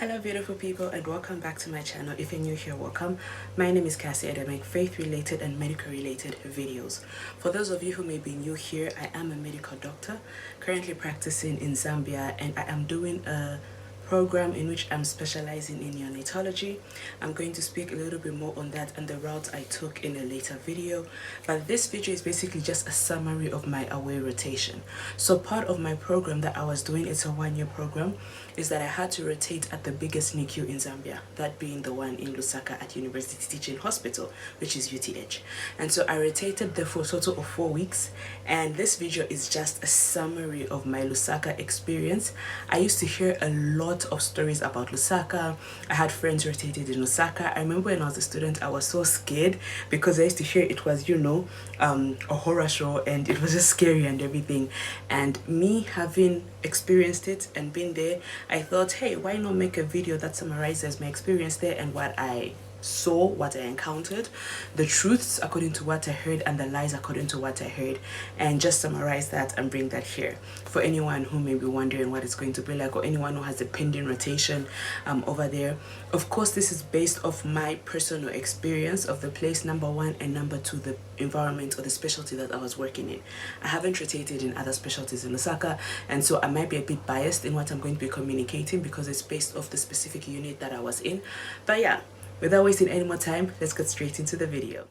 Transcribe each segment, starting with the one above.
Hello beautiful people and welcome back to my channel. If you're new here, welcome. My name is Cassie and I make faith related and medical related videos. For those of you who may be new here, I am a medical doctor currently practicing in Zambia, and I am doing a program in which I'm specializing in neonatology. I'm going to speak a little bit more on that and the route I took in a later video, but this video is basically just a summary of my away rotation. So part of my program that I was doing, it's a 1-year program, is that I had to rotate at the biggest NICU in Zambia, that being the one in Lusaka at University Teaching Hospital, which is UTH. And so I rotated there for a total of 4 weeks, and this video is just a summary of my Lusaka experience. I used to hear a lot of stories about Lusaka. I had friends rotated in Lusaka. I remember when I was a student, I was so scared because I used to hear it was, a horror show, and it was just scary and everything. And me having experienced it and been there, I thought, hey, why not make a video that summarizes my experience there and what I saw, what I encountered, the truths according to what I heard and the lies according to what I heard, and just summarize that and bring that here for anyone who may be wondering what it's going to be like, or anyone who has a pending rotation over there. Of course, this is based off my personal experience of the place, number one, and number two, the environment or the specialty that I was working in. I haven't rotated in other specialties in Osaka, and so I might be a bit biased in what I'm going to be communicating because it's based off the specific unit that I was in. But yeah, without wasting any more time, let's get straight into the video.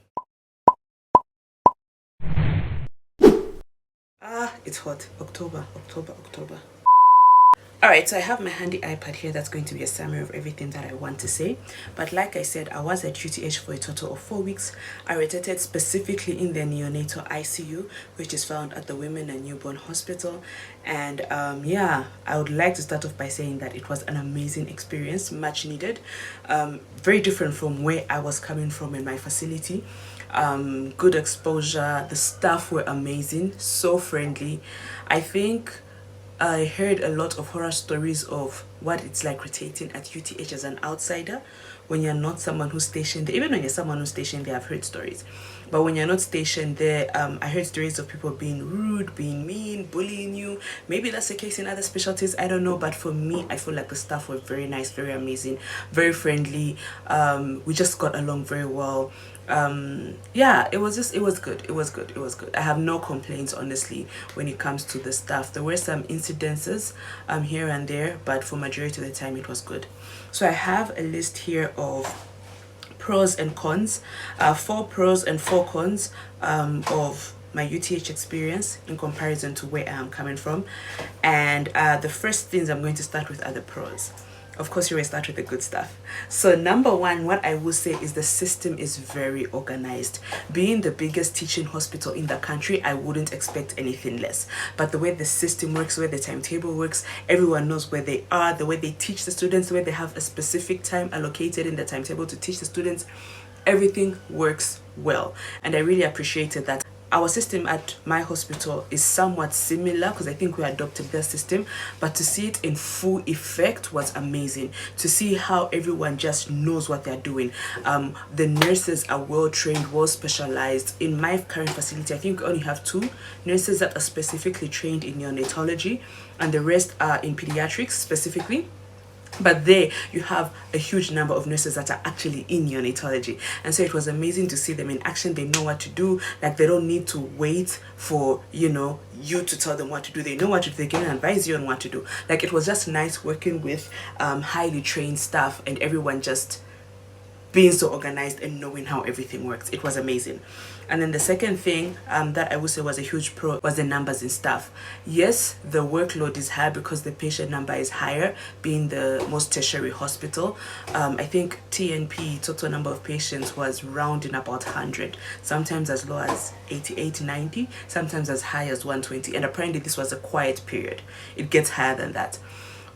It's hot. October. Alright, so I have my handy iPad here that's going to be a summary of everything that I want to say. But like I said, I was at UTH for a total of 4 weeks. I rotated specifically in the neonatal ICU, which is found at the Women and Newborn Hospital. And yeah, I would like to start off by saying that it was an amazing experience, much needed. Very different from where I was coming from in my facility. Good exposure. The staff were amazing, so friendly. I think I heard a lot of horror stories of what it's like rotating at UTH as an outsider when you're not someone who's stationed there. Even when you're someone who's stationed there, I've heard stories. But when you're not stationed there, I heard stories of people being rude, being mean, bullying you. Maybe that's the case in other specialties, I don't know. But for me, I feel like the staff were very nice, very amazing, very friendly. We just got along very well. Yeah, it was good. I have no complaints, honestly, when it comes to the staff. There were some incidences here and there, but for majority of the time it was good. So I have a list here of pros and cons, 4 pros and 4 cons of my UTH experience in comparison to where I am coming from. And the first things I'm going to start with are the pros. Of course, you will start with the good stuff. So number one, what I will say is the system is very organized. Being the biggest teaching hospital in the country, I wouldn't expect anything less. But the way the system works, the way the timetable works, everyone knows where they are, the way they teach the students, the way they have a specific time allocated in the timetable to teach the students, everything works well. And I really appreciated that. Our system at my hospital is somewhat similar because I think we adopted their system, but to see it in full effect was amazing. To see how everyone just knows what they're doing. The nurses are well trained, well specialized. In my current facility, I think we only have 2 nurses that are specifically trained in neonatology, and the rest are in pediatrics specifically. But there you have a huge number of nurses that are actually in neonatology, and so it was amazing to see them in action. They know what to do. Like, they don't need to wait for you to tell them what to do. They know what to do. They can advise you on what to do. Like, it was just nice working with highly trained staff and everyone just being so organized and knowing how everything works. It was amazing. And then the second thing that I would say was a huge pro was the numbers in staff. Yes, the workload is high because the patient number is higher, being the most tertiary hospital. I think TNP, total number of patients, was rounding about 100, sometimes as low as 88, 90, sometimes as high as 120. And apparently this was a quiet period. It gets higher than that.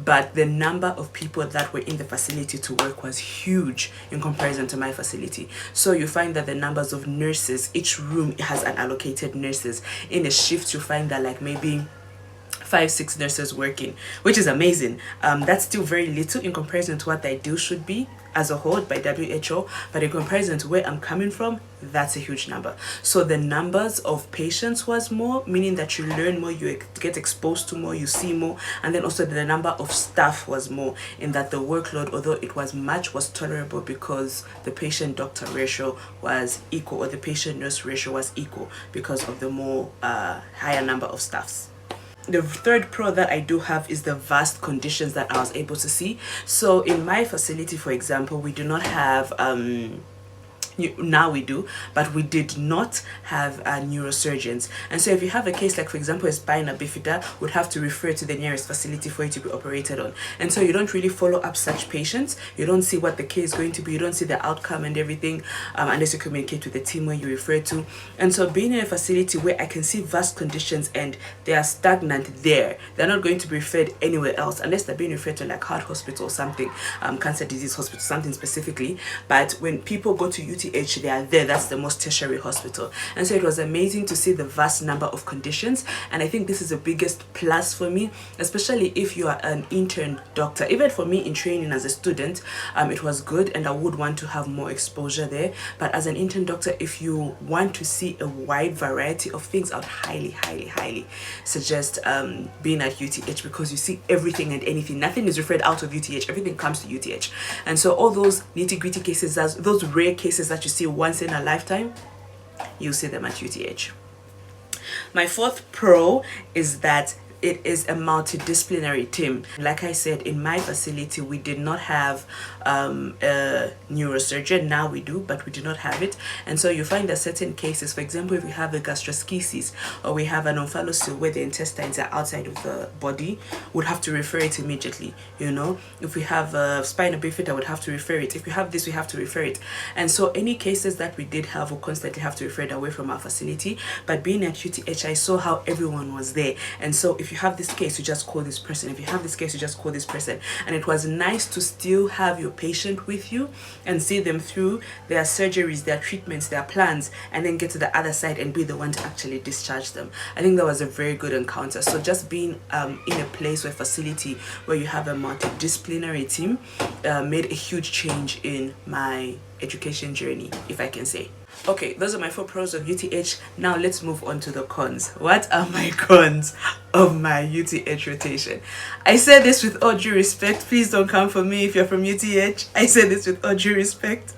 But the number of people that were in the facility to work was huge in comparison to my facility. So you find that the numbers of nurses, each room has an allocated nurses. In a shift, you find that like maybe 5-6 nurses working, which is amazing. That's still very little in comparison to what the ideal should be as a whole by WHO, but in comparison to where I'm coming from, that's a huge number. So the numbers of patients was more, meaning that you learn more, you get exposed to more, you see more, and then also the number of staff was more, in that the workload, although it was much, was tolerable because the patient doctor ratio was equal, or the patient nurse ratio was equal, because of the more higher number of staffs. The third pro that I do have is the vast conditions that I was able to see. So in my facility, for example, we do not have now we do, but we did not have neurosurgeons. And so if you have a case like, for example, a spina bifida, would have to refer to the nearest facility for it to be operated on. And so you don't really follow up such patients, you don't see what the case is going to be, you don't see the outcome and everything, unless you communicate with the team where you refer to. And so being in a facility where I can see vast conditions and they are stagnant there, they're not going to be referred anywhere else unless they're being referred to like heart hospital or something, cancer disease hospital, something specifically. But when people go to UTH, they are there. That's the most tertiary hospital. And so it was amazing to see the vast number of conditions, and I think this is the biggest plus for me, especially if you are an intern doctor. Even for me in training as a student, it was good, and I would want to have more exposure there. But as an intern doctor, if you want to see a wide variety of things, I would highly suggest being at UTH, because you see everything and anything. Nothing is referred out of UTH, everything comes to UTH. And so all those nitty-gritty cases, those rare cases that you see once in a lifetime, you see them at UTH. My fourth pro is that it is a multidisciplinary team. Like I said, in my facility, we did not have a neurosurgeon. Now we do, but we do not have it. And so you find that certain cases, for example, if we have a gastroschisis or we have an omphalocele where the intestines are outside of the body, would have to refer it immediately. You know, if we have a spina bifida, I would have to refer it. If we have this, we have to refer it. And so any cases that we did have, we constantly have to refer it away from our facility. But being at UTH, I saw how everyone was there. And so if you have this case, you just call this person. If you have this case, you just call this person. And it was nice to still have your patient with you and see them through their surgeries, their treatments, their plans, and then get to the other side and be the one to actually discharge them. I think that was a very good encounter. So just being in a place or facility where you have a multidisciplinary team made a huge change in my education journey, if I can say. Okay, those are my 4 pros of UTH. Now let's move on to the cons. What are my cons of my UTH rotation? I say this with all due respect. Please don't come for me if you're from UTH. I say this with all due respect.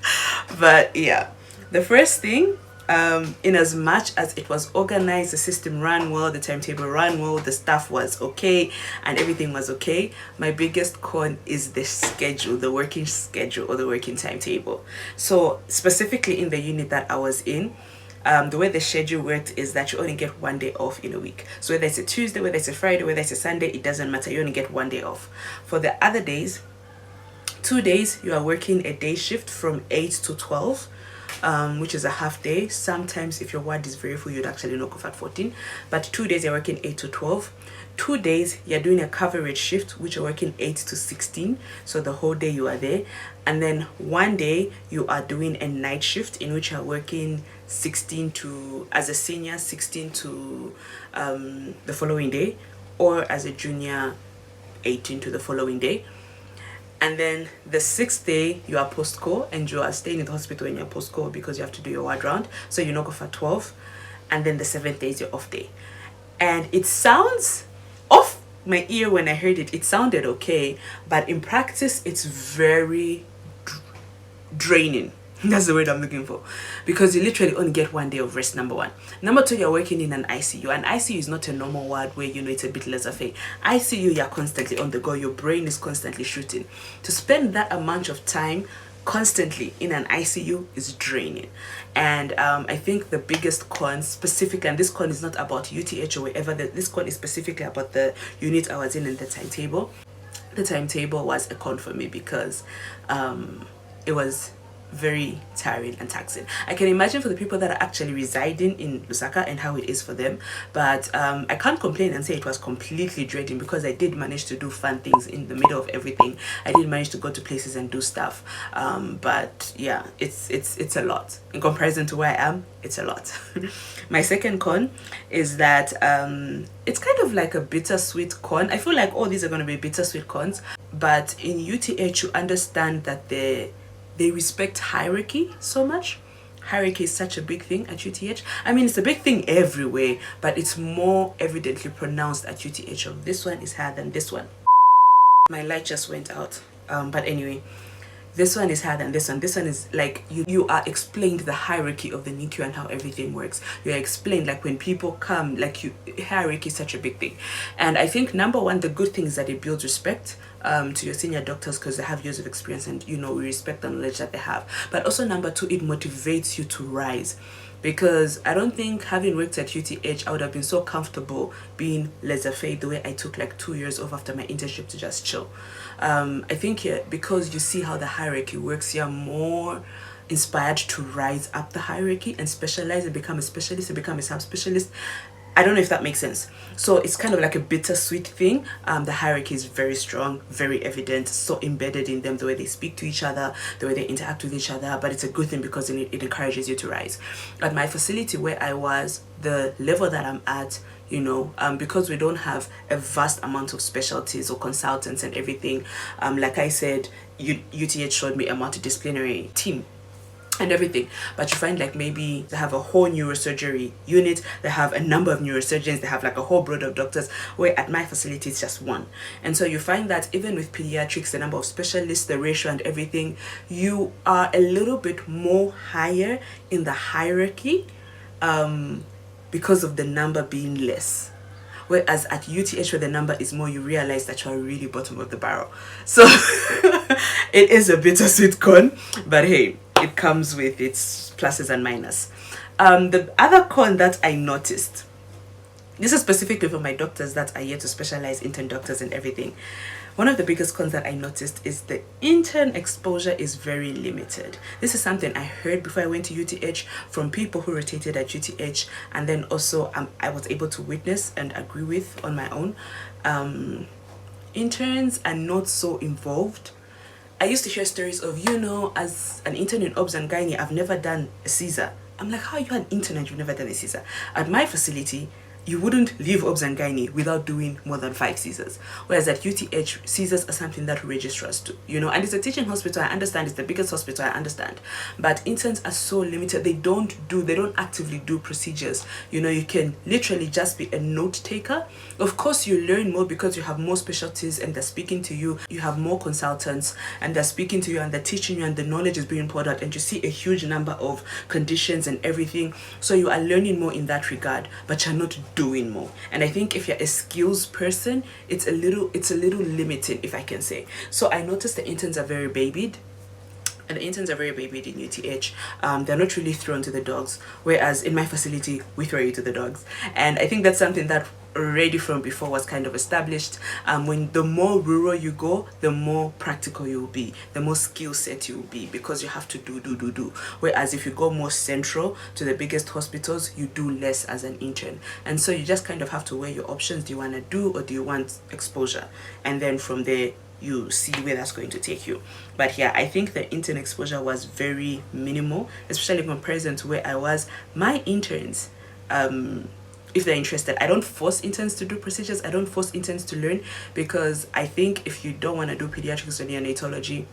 But yeah, the first thing, in as much as it was organized, the system ran well, the timetable ran well, the staff was okay, and everything was okay, my biggest con is the schedule, the working schedule or the working timetable. So specifically in the unit that I was in, the way the schedule worked is that you only get 1 day off in a week. So whether it's a Tuesday, whether it's a Friday, whether it's a Sunday, it doesn't matter. You only get 1 day off. For the other days, 2 days you are working a day shift from 8 to 12, which is a half day. Sometimes if your ward is very full, you'd actually knock off at 14, but 2 days you're working 8 to 12. 2 days you're doing a coverage shift, which you're working 8 to 16, so the whole day you are there. And then 1 day you are doing a night shift, in which you're working 16 to, as a senior, 16 to the following day, or as a junior, 18 to the following day. And then the 6th day you are post-co, and you are staying in the hospital in your post-co because you have to do your ward round, so you knock off at 12. And then the 7th day is your off day. And it sounds off my ear when I heard it, it sounded okay, but in practice it's very draining. That's the word I'm looking for, because you literally only get 1 day of rest, number one. Number two, you're working in an ICU. An ICU is not a normal ward where, you know, it's a bit laissez-faire. ICU, you're constantly on the go, your brain is constantly shooting. To spend that amount of time constantly in an ICU is draining. And I think the biggest con specifically, and this con is not about UTH or whatever, this con is specifically about the unit I was in and the timetable. The timetable was a con for me because it was very tiring and taxing. I can imagine for the people that are actually residing in Lusaka and how it is for them, but I can't complain and say it was completely dreading, because I did manage to do fun things in the middle of everything. I did manage to go to places and do stuff, but yeah, it's a lot in comparison to where I am. It's a lot. My second con is that it's kind of like a bittersweet con. I feel like all these are going to be bittersweet cons, but in UTH you understand that they respect hierarchy so much. Hierarchy is such a big thing at UTH. I mean, it's a big thing everywhere, but it's more evidently pronounced at UTH. Of this one is higher than this one. My light just went out. But anyway, this one is higher than this one. This one is like you are explained the hierarchy of the NICU and how everything works. You are explained, like, when people come, like, hierarchy is such a big thing. And I think number one, the good thing is that it builds respect to your senior doctors, because they have years of experience, and we respect the knowledge that they have. But also number two, it motivates you to rise, because I don't think, having worked at UTH, I would have been so comfortable being laissez-faire the way I took like 2 years off after my internship to just chill. I think because you see how the hierarchy works, you're more inspired to rise up the hierarchy and specialize and become a specialist and become a subspecialist. I don't know if that makes sense. So it's kind of like a bittersweet thing. The hierarchy is very strong, very evident, so embedded in them, the way they speak to each other, the way they interact with each other. But it's a good thing, because it encourages you to rise. At my facility where I was, the level that I'm at, because we don't have a vast amount of specialties or consultants and everything, like I said, UTH showed me a multidisciplinary team and everything, but you find like maybe they have a whole neurosurgery unit, they have a number of neurosurgeons, they have like a whole board of doctors, where at my facility it's just one. And so you find that even with pediatrics, the number of specialists, the ratio and everything, you are a little bit more higher in the hierarchy, because of the number being less. Whereas at UTH, where the number is more, you realize that you are really bottom of the barrel. So it is a bittersweet con, but hey, it comes with its pluses and minuses. The other con that I noticed, this is specifically for my doctors that are here to specialize, intern doctors and everything. One of the biggest cons that I noticed is the intern exposure is very limited. This is something I heard before I went to UTH from people who rotated at UTH, and then also I was able to witness and agree with on my own. Interns are not so involved. I used to hear stories of, as an intern in obs and gynae, I've never done a Caesar. I'm like, how are you an intern and you've never done a Caesar? At my facility, you wouldn't leave obs and gynae without doing more than 5 Caesars. Whereas at UTH, Caesars are something that registrars do, and it's a teaching hospital, I understand, it's the biggest hospital, I understand. But interns are so limited, they don't actively do procedures. You can literally just be a note taker. Of course, you learn more because you have more specialties and they're speaking to you. You have more consultants and they're speaking to you and they're teaching you, and the knowledge is being poured out, and you see a huge number of conditions and everything. So you are learning more in that regard, but you're not doing more. And I think if you're a skills person, it's a little limited, if I can say. So I noticed the interns are very babied. And the interns are very babied in UTH. They're not really thrown to the dogs, whereas in my facility we throw you to the dogs. And I think that's something that already from before was kind of established. When the more rural you go, the more practical you will be, the more skill set you will be, because you have to do. Whereas if you go more central to the biggest hospitals, you do less as an intern. And so you just kind of have to weigh your options. Do you want to do, or do you want exposure? And then from there you see where that's going to take you. But yeah, I think the intern exposure was very minimal, especially in comparison to where I was. My interns, if they're interested, I don't force interns to do procedures, I don't force interns to learn, because I think if you don't want to do pediatrics or neonatology,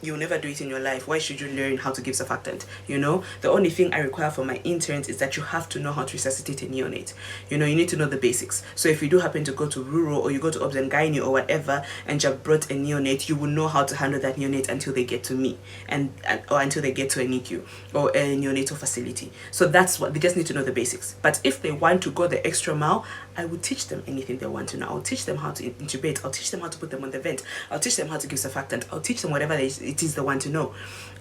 you'll never do it in your life. Why should you learn how to give surfactant? The only thing I require for my interns is that you have to know how to resuscitate a neonate. You need to know the basics. So if you do happen to go to rural, or you go to obs and gynae or whatever, and you brought a neonate, you will know how to handle that neonate until they get to me, or until they get to a NICU or a neonatal facility. So that's what they just need to know, the basics. But if they want to go the extra mile, I will teach them anything they want to know. I'll teach them how to intubate. I'll teach them how to put them on the vent. I'll teach them how to give surfactant. I'll teach them whatever it is they want to know.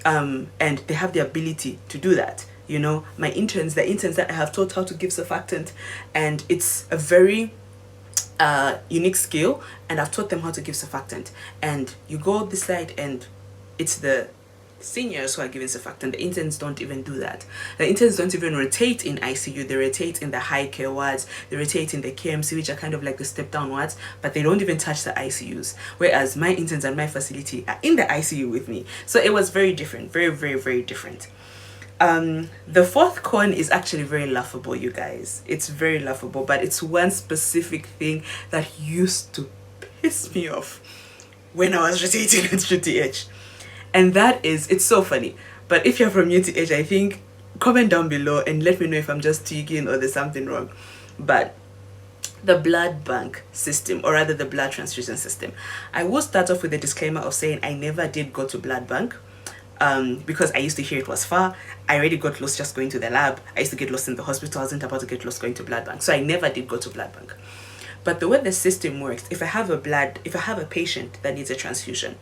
And they have the ability to do that. My interns, the interns that I have taught how to give surfactant, and it's a very unique skill, and I've taught them how to give surfactant. And you go this side and it's the seniors who are giving surfactant. The interns don't even do that. The interns don't even rotate in ICU. They rotate in the high care wards, they rotate in the KMC, which are kind of like the step down wards, but they don't even touch the ICUs. Whereas my interns and my facility are in the ICU with me. So it was very different, very, very, very different. The fourth con is actually very laughable, you guys. It's very laughable, but it's one specific thing that used to piss me off when I was rotating at UTH. And that is, it's so funny, but if you're from UTH, I think comment down below and let me know if I'm just tweaking or there's something wrong. But the blood bank system, or rather the blood transfusion system, I will start off with a disclaimer of saying I never did go to blood bank. Because I used to hear it was far. I already got lost just going to the lab. I used to get lost in the hospital. I wasn't about to get lost going to blood bank. So I never did go to blood bank. But the way the system works, if I have a patient that needs a transfusion,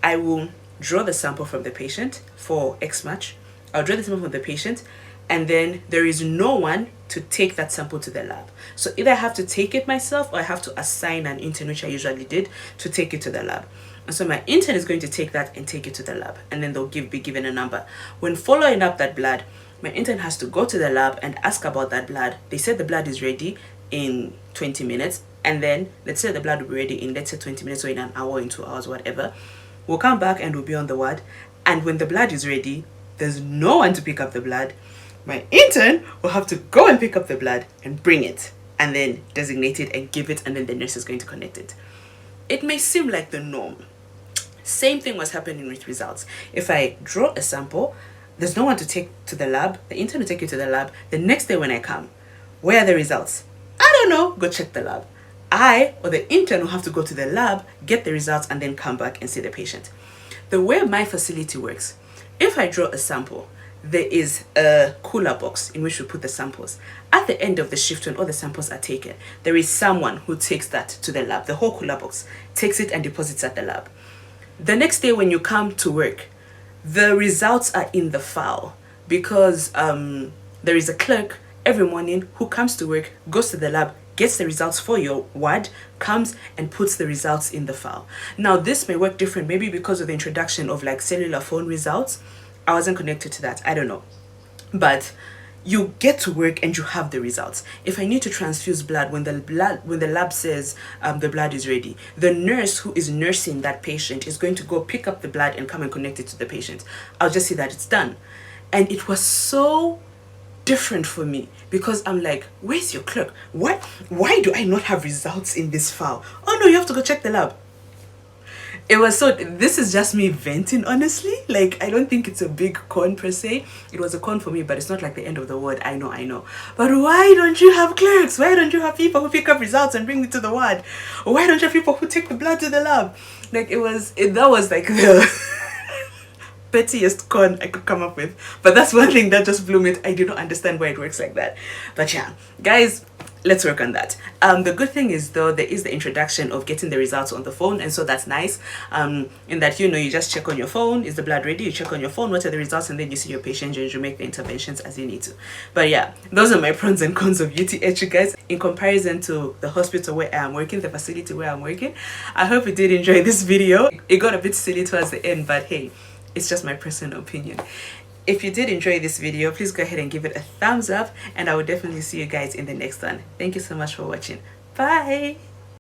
I will draw the sample from the patient for X match. I'll draw the sample from the patient, and then there is no one to take that sample to the lab. So either I have to take it myself, or I have to assign an intern, which I usually did, to take it to the lab. And so my intern is going to take that and take it to the lab, and then they'll be given a number. When following up that blood, my intern has to go to the lab and ask about that blood. They said the blood is ready in 20 minutes, and then let's say the blood will be ready in, let's say, 20 minutes or in an hour, in 2 hours, whatever. We'll come back and we'll be on the ward, and when the blood is ready, there's no one to pick up the blood. My intern will have to go and pick up the blood and bring it, and then designate it and give it, and then the nurse is going to connect it. It may seem like the norm. Same thing was happening with results. If I draw a sample, there's no one to take to the lab. The intern will take it to the lab. The next day when I come, where are the results? I don't know. Go check the lab. I or the intern will have to go to the lab, get the results, and then come back and see the patient. The way my facility works, if I draw a sample, there is a cooler box in which we put the samples. At the end of the shift, when all the samples are taken, there is someone who takes that to the lab. The whole cooler box takes it and deposits at the lab. The next day when you come to work, the results are in the file, because there is a clerk every morning who comes to work, goes to the lab, gets the results for your ward, comes and puts the results in the file. Now this may work different, maybe because of the introduction of like cellular phone results. I wasn't connected to that, I don't know. But you get to work and you have the results. If I need to transfuse blood, when the lab says the blood is ready, the nurse who is nursing that patient is going to go pick up the blood and come and connect it to the patient. I'll just see that it's done. And it was so different for me, because I'm like, where's your clerk? Why do I not have results in this file? Oh no, you have to go check the lab. It was so, this is just me venting, honestly. Like, I don't think it's a big con per se. It was a con for me, but it's not like the end of the world. I know. But why don't you have clerks? Why don't you have people who pick up results and bring it to the ward? Or why don't you have people who take the blood to the lab? Like, that was like the pettiest con I could come up with. But that's one thing that just blew me. I do not understand why it works like that. But yeah, guys, let's work on that. The good thing is, though, there is the introduction of getting the results on the phone, and so that's nice. In that, you just check on your phone, is the blood ready? You check on your phone, what are the results, and then you see your patient and you make the interventions as you need to. But yeah, those are my pros and cons of UTH, you guys, in comparison to the hospital where I am working, the facility where I'm working. I hope you did enjoy this video. It got a bit silly towards the end, but hey, it's just my personal opinion. If you did enjoy this video, please go ahead and give it a thumbs up, and I will definitely see you guys in the next one. Thank you so much for watching. Bye.